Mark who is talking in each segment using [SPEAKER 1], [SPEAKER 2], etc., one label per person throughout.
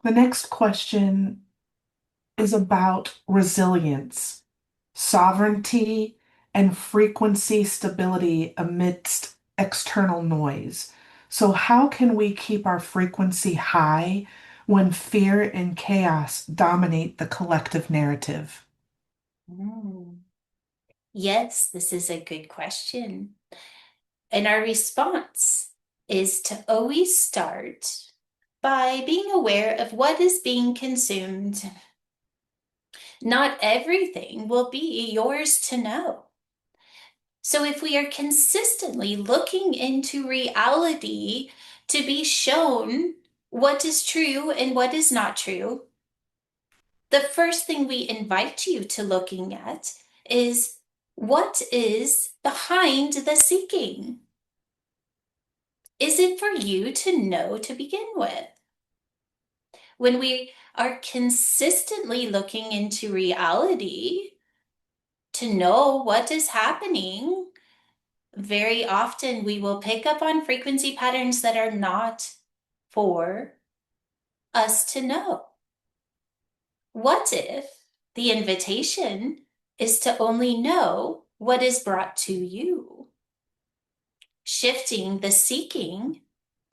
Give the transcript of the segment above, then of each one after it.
[SPEAKER 1] The next question is about resilience, sovereignty, and frequency stability amidst external noise. So, how can we keep our frequency high when fear and chaos dominate the collective narrative?
[SPEAKER 2] Mm. Yes, this is a good question. And our response is to always start by being aware of what is being consumed. Not everything will be yours to know. So, if we are consistently looking into reality to be shown what is true and what is not true, the first thing we invite you to looking at is what is behind the seeking? Is it for you to know to begin with? When we are consistently looking into reality to know what is happening, very often we will pick up on frequency patterns that are not for us to know. What if the invitation is to only know what is brought to you? Shifting the seeking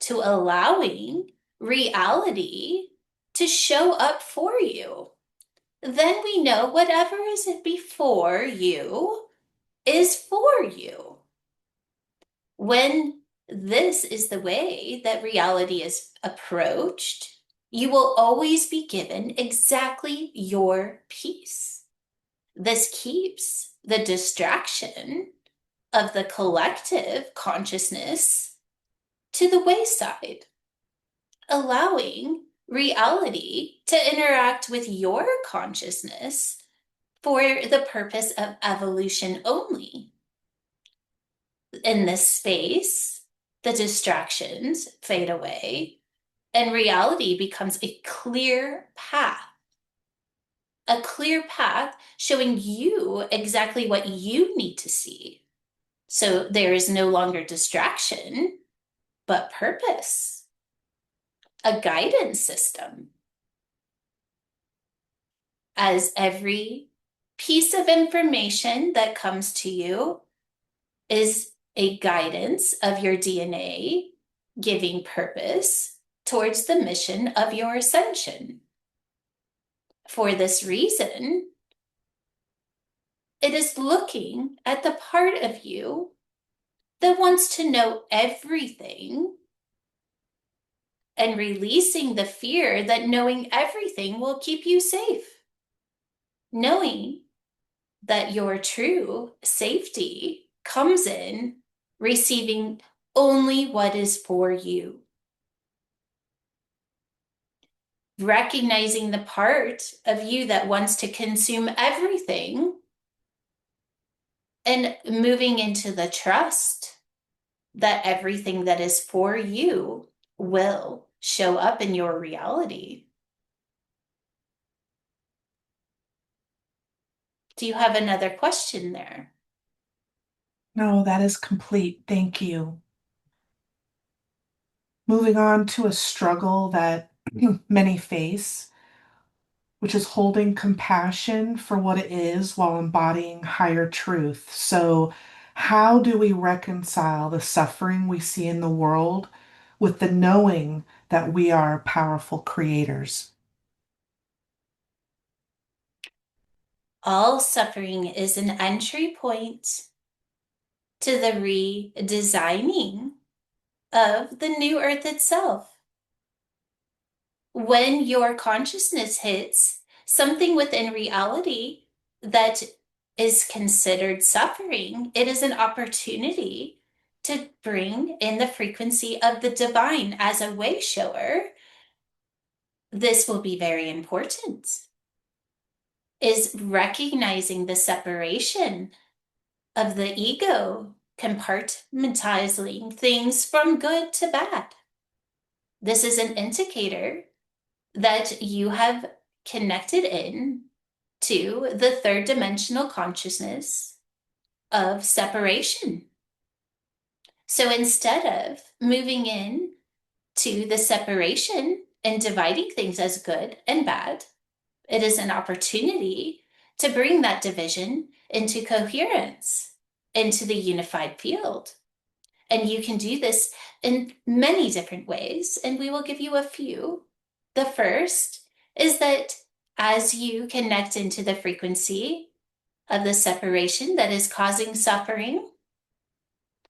[SPEAKER 2] to allowing reality to show up for you. Then we know whatever is before you is for you. When this is the way that reality is approached, you will always be given exactly your piece. This keeps the distraction of the collective consciousness to the wayside, allowing reality to interact with your consciousness for the purpose of evolution only. In this space, the distractions fade away and reality becomes a clear path showing you exactly what you need to see. So there is no longer distraction, but purpose, a guidance system. As every piece of information that comes to you is a guidance of your DNA giving purpose towards the mission of your ascension. For this reason, it is looking at the part of you that wants to know everything and releasing the fear that knowing everything will keep you safe. Knowing that your true safety comes in receiving only what is for you. Recognizing the part of you that wants to consume everything and moving into the trust that everything that is for you will show up in your reality. Do you have another question there?
[SPEAKER 1] No, that is complete. Thank you. Moving on to a struggle that many face, which is holding compassion for what it is while embodying higher truth. So, how do we reconcile the suffering we see in the world with the knowing that we are powerful creators?
[SPEAKER 2] All suffering is an entry point to the redesigning of the new earth itself. When your consciousness hits something within reality that is considered suffering, it is an opportunity to bring in the frequency of the divine as a way shower. This will be very important. Is recognizing the separation of the ego, compartmentalizing things from good to bad. This is an indicator that you have connected in to the third dimensional consciousness of separation. So instead of moving in to the separation, in dividing things as good and bad. It is an opportunity to bring that division into coherence, into the unified field. And you can do this in many different ways, and we will give you a few. The first is that as you connect into the frequency of the separation that is causing suffering,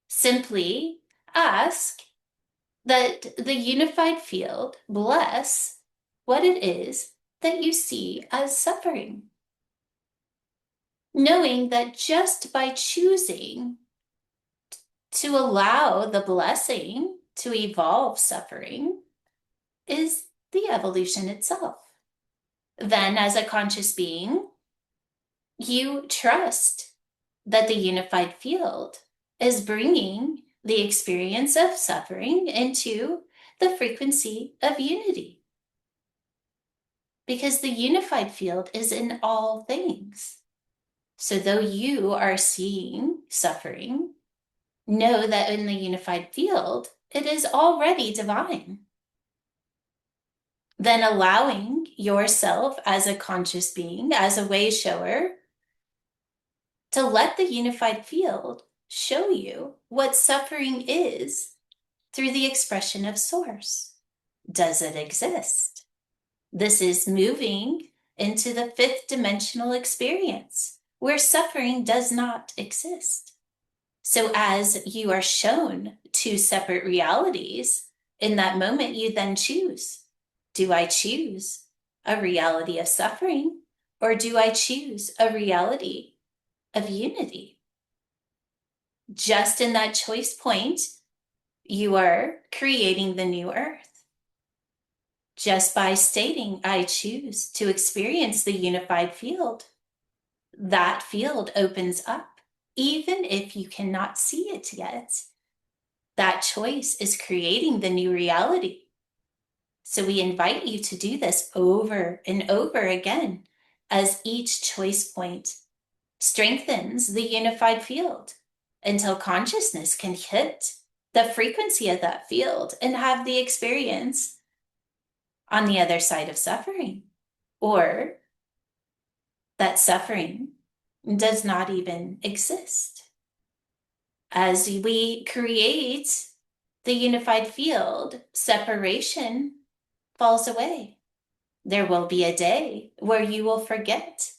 [SPEAKER 2] simply ask that the unified field bless what it is that you see as suffering. Knowing that just by choosing to allow the blessing to evolve suffering is the evolution itself. Then, as a conscious being, you trust that the unified field is bringing the experience of suffering into the frequency of unity. Because the unified field is in all things. So, though you are seeing suffering, know that in the unified field, it is already divine. Then allowing yourself as a conscious being, as a way shower, to let the unified field show you what suffering is through the expression of source. Does it exist? This is moving into the fifth dimensional experience where suffering does not exist. So as you are shown two separate realities, in that moment you then choose. Do I choose a reality of suffering, or do I choose a reality of unity? Just in that choice point, you are creating the new earth. Just by stating, I choose to experience the unified field, that field opens up. Even if you cannot see it yet, that choice is creating the new reality. So we invite you to do this over and over again as each choice point strengthens the unified field until consciousness can hit the frequency of that field and have the experience on the other side of suffering, or that suffering does not even exist. As we create the unified field, separation falls away. There will be a day where you will forget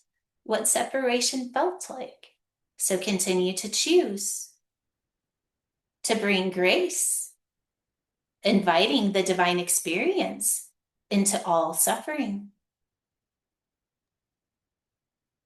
[SPEAKER 2] what separation felt like. So continue to choose to bring grace, inviting the divine experience into all suffering.